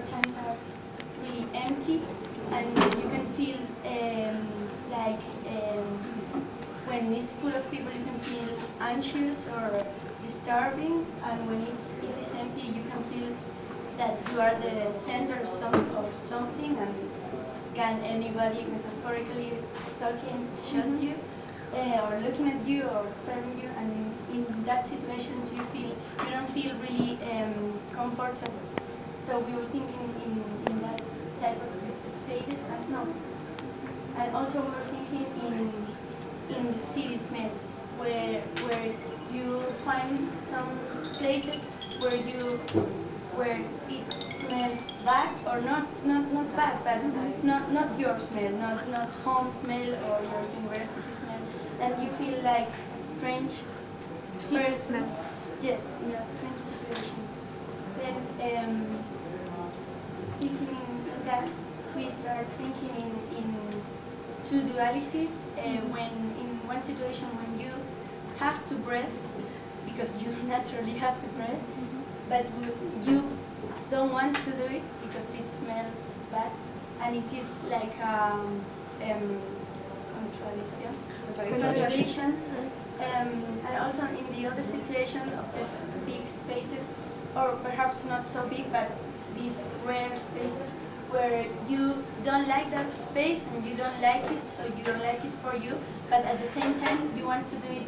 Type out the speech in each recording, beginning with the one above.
times are really empty, and you can feel like when it's full of people, you can feel anxious or disturbing, and when it is empty, you can feel that you are the center of something, and can anybody metaphorically talking shut you, or looking at you, or observing you, and in that situation you don't feel really comfortable. So we were thinking in that type of spaces, and also we were thinking in the city smells, where you find some places where it smells bad, or not bad, but not your smell, not home smell or your university smell, and you feel like a strange person. Yes, in a strange situation. Then thinking in that, we start thinking in two dualities. When in one situation when you have to breathe, because you naturally have to breathe, but you don't want to do it because it smells bad, and it is like contradiction. And also in the other situation of these big spaces, or perhaps not so big, but these rare spaces where you don't like that space and you don't like it, so you don't like it for you, but at the same time you want to do it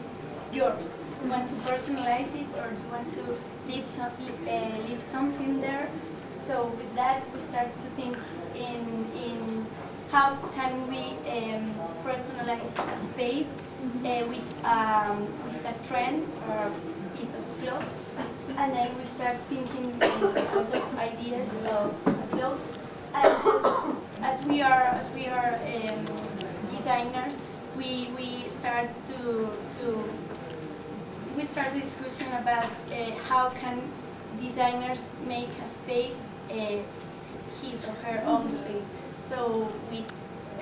yours. You want to personalize it, or you want to leave something there. So with that, we start to think in how can we personalize a space with a trend or a piece of cloth, and then we start thinking out of ideas of a cloth. And as we are designers, we start we start the discussion about how can designers make a space his or her own space. So we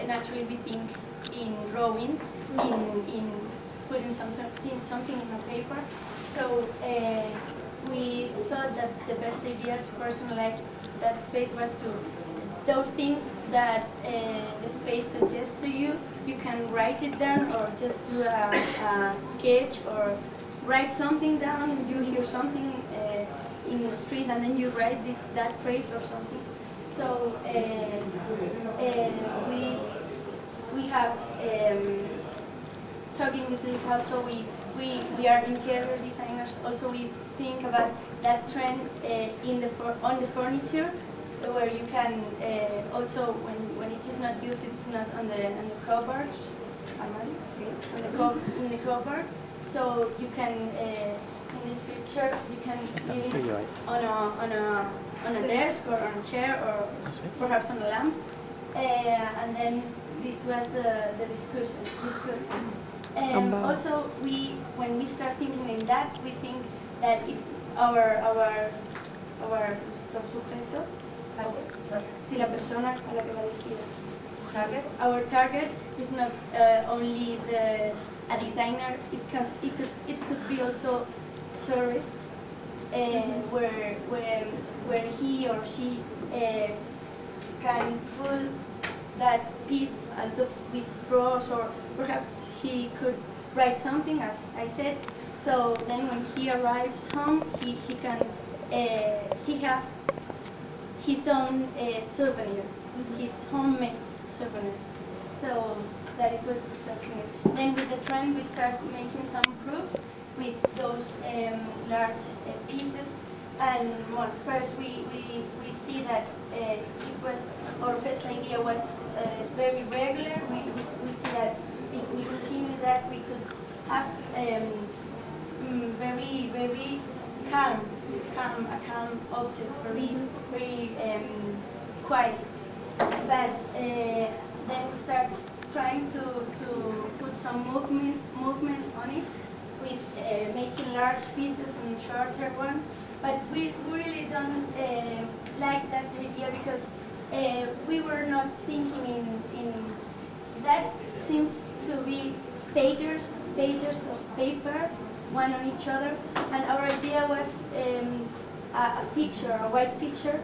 naturally we think in drawing, in putting something in a paper. So we thought that the best idea to personalize that space was to those things that the space suggests to you. You can write it down, or just do a sketch, or write something down. You hear something in the street, and then you write that phrase or something. So we have talking with it. Also, we are interior designers. Also, we think about that trend on the furniture, where you can also when it is not used, it's not on the cover, in the cover. So you can in this picture you can leave it on a desk, or on a chair, or perhaps on a lamp. And then this was the discussion. Also, when we start thinking in that, we think that it's our sujeto, si la persona a la que va dirigida. Target. Our target is not only a designer. It could be also tourist, where he or she can pull that piece with prose, or perhaps he could write something, as I said. So then when he arrives home, he can he have his own souvenir, his homemade souvenir. So that is what we start doing. Then with the trend, we start making some proofs with those large pieces. And well, first we see that it was, our first idea was very regular. We see that if we continue that, we could have very calm object, very quiet. But then we start trying to put some movement on it, with making large pieces and shorter ones. But we really don't like that idea, because we were not thinking in that. Seems to be pages of paper, one on each other, and our idea was a picture, a white picture.